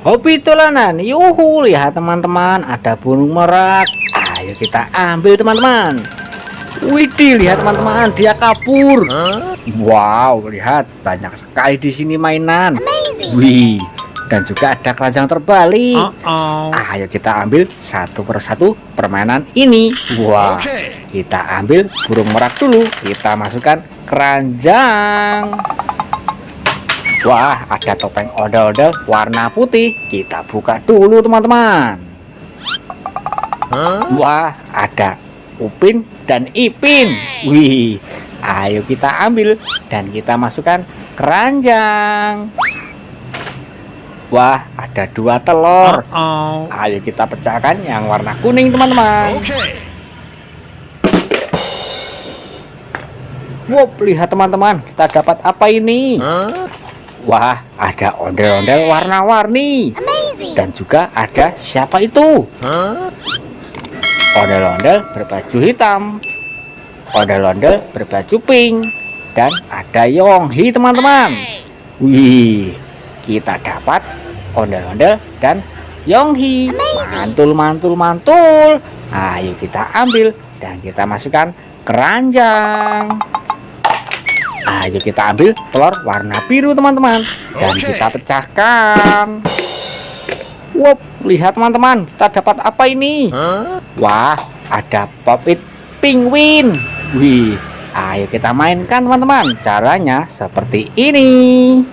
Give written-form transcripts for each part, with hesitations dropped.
Hobi tulanan, yuhu, lihat teman-teman, ada burung merak. Ayo kita ambil teman-teman. Widih, lihat teman-teman, dia kabur. Wow, lihat banyak sekali di sini mainan. Wih, dan juga ada keranjang terbalik. Ayo kita ambil satu persatu permainan ini. Wah, kita ambil burung merak dulu, kita masukkan keranjang. Wah, ada topeng odol-odol warna putih. Kita buka dulu teman-teman. Wah, ada Upin dan Ipin. Wih, ayo kita ambil dan kita masukkan keranjang. Wah, ada 2 telur. Ayo kita pecahkan yang warna kuning teman-teman. Wow, lihat teman-teman, kita dapat apa ini? Wah, ada ondel-ondel warna-warni. Dan juga ada siapa itu? Ondel-ondel berbaju hitam, ondel-ondel berbaju pink, dan ada Yonghi teman-teman. Wih, kita dapat ondel-ondel dan Yonghi. Mantul, mantul, mantul. Ayo kita ambil dan kita masukkan keranjang. Ayo kita ambil telur warna biru teman-teman dan kita pecahkan. Wow, lihat teman-teman, kita dapat apa ini? Wah, ada Pop-it penguin. Wih, ayo kita mainkan teman-teman. Caranya seperti ini.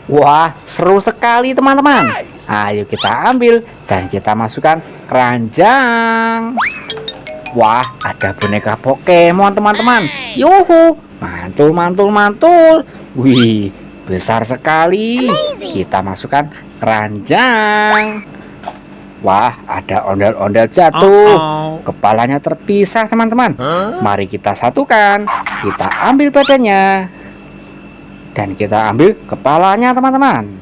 Wah, seru sekali teman-teman. Ayo kita ambil dan kita masukkan keranjang. Wah, ada boneka Pokemon teman-teman. Yuhu, mantul, mantul, mantul. Wih, besar sekali. Kita masukkan keranjang. Wah, ada ondel-ondel jatuh. Kepalanya terpisah teman-teman. Mari kita satukan. Kita ambil badannya dan kita ambil kepalanya teman-teman.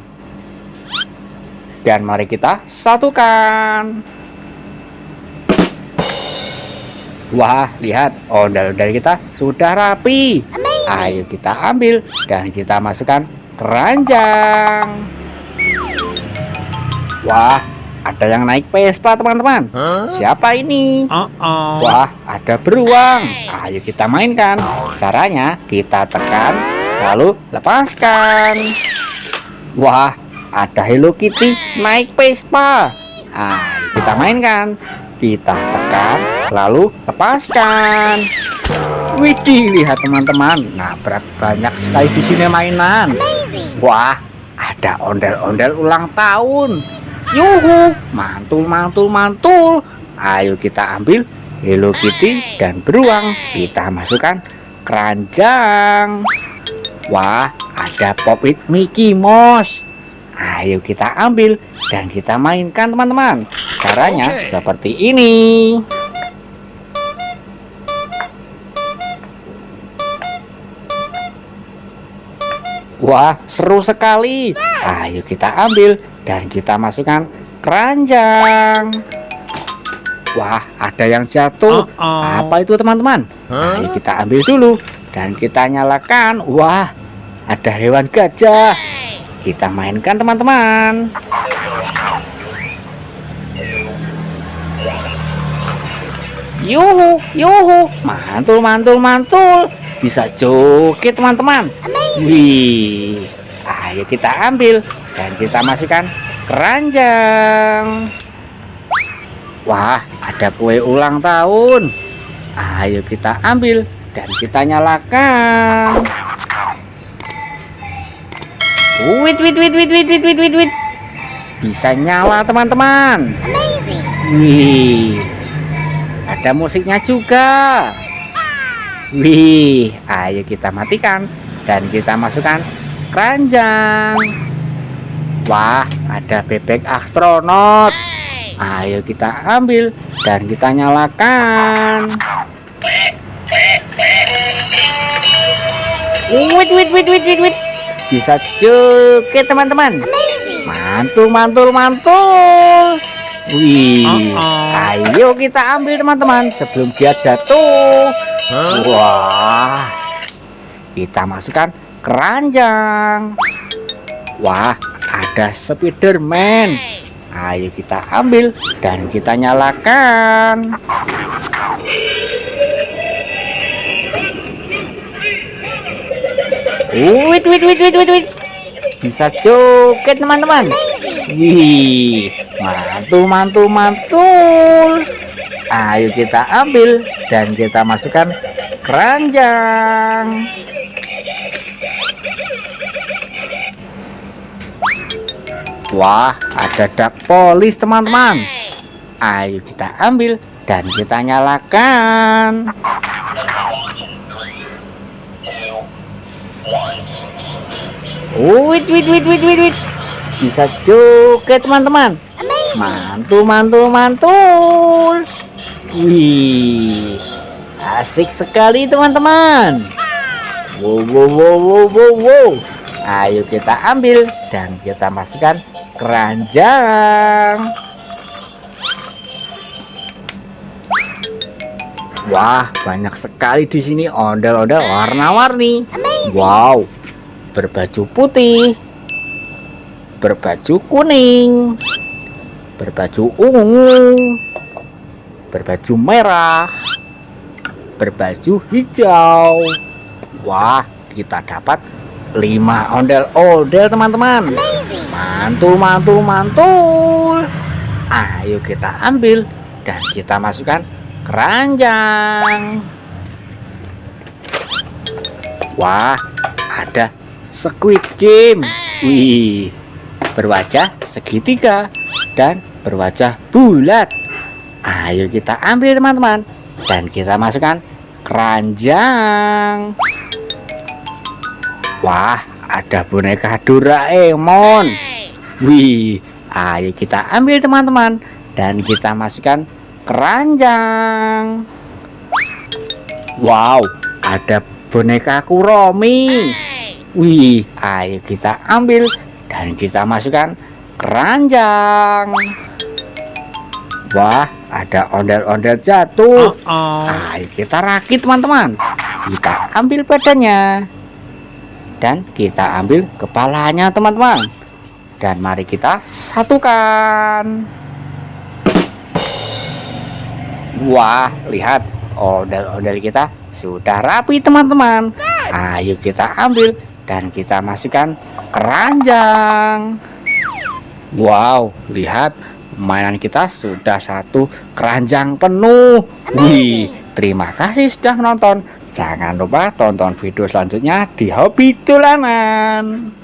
Dan mari kita satukan. Wah, lihat, ondel-ondel kita sudah rapi. Ayo kita ambil dan kita masukkan keranjang. Wah, ada yang naik Vespa teman-teman. Siapa ini? Wah, ada beruang. Ayo kita mainkan. Caranya kita tekan lalu lepaskan. Wah, ada Hello Kitty naik Vespa. Ayo kita mainkan. Kita tekan lalu lepaskan. Widih, lihat teman-teman, nabrak banyak sekali di sini mainan. Wah, ada ondel-ondel ulang tahun. Yuhu, mantul, mantul, mantul. Ayo kita ambil Hello Kitty dan beruang. Kita masukkan keranjang. Wah, ada Pop-it Mickey Mouse. Ayo kita ambil dan kita mainkan teman-teman. Caranya seperti ini. Wah, seru sekali. Ayo kita ambil dan kita masukkan keranjang. Wah, ada yang jatuh. Apa itu teman-teman? Ayo kita ambil dulu dan kita nyalakan. Wah, ada hewan gajah. Kita mainkan teman-teman. Yuhu, yuhu, mantul, mantul, mantul. Bisa joget teman-teman. Wih, ayo kita ambil dan kita masukkan keranjang. Wah, ada kue ulang tahun. Ayo kita ambil dan kita nyalakan. Wait, wait, wait, wait, wait, wait, wait, wait, wait. Bisa nyala teman-teman. Wih, ada musiknya juga. Wih, ayo kita matikan dan kita masukkan keranjang. Wah, ada bebek astronot. Ayo kita ambil dan kita nyalakan. Wait, wait, wait, wait, wait, wait. Bisa joget teman-teman. Mantul, mantul, mantul. Wih, ayo kita ambil teman-teman sebelum dia jatuh. Wah, kita masukkan keranjang. Wah, ada Spiderman. Ayo kita ambil dan kita nyalakan. Wait. Bisa joget teman-teman. Wih, mantul. Ayo kita ambil dan kita masukkan keranjang. Wah, ada dak polis teman-teman. Ayo kita ambil dan kita nyalakan. Wait. Bisa joget teman-teman. Mantul. Wih, asik sekali teman-teman. Wow. Ayo kita ambil dan kita masukkan keranjang. Wah, banyak sekali di sini ondel-ondel warna-warni. Wow, berbaju putih, berbaju kuning, berbaju ungu, berbaju merah, berbaju hijau. Wah, kita dapat 5 ondel-ondel teman-teman. Mantul. Ayo kita ambil dan kita masukkan keranjang. Wah, ada Squid Game. Wih, berwajah segitiga dan berwajah bulat. Ayo kita ambil teman-teman dan kita masukkan keranjang. Wah, ada boneka Doraemon. Wih, ayo kita ambil teman-teman dan kita masukkan keranjang. Wow, ada boneka Kuromi. Wih, ayo kita ambil dan kita masukkan keranjang. Wah, ada ondel-ondel jatuh. Ayo kita rakit teman-teman. Kita ambil badannya dan kita ambil kepalanya teman-teman. Dan mari kita satukan. Wah, lihat ondel-ondel kita sudah rapi teman-teman. Ayo kita ambil dan kita masukkan keranjang. Wow, lihat mainan kita sudah 1 keranjang penuh. Wih, terima kasih sudah menonton. Jangan lupa tonton video selanjutnya di Hobi Dolanan.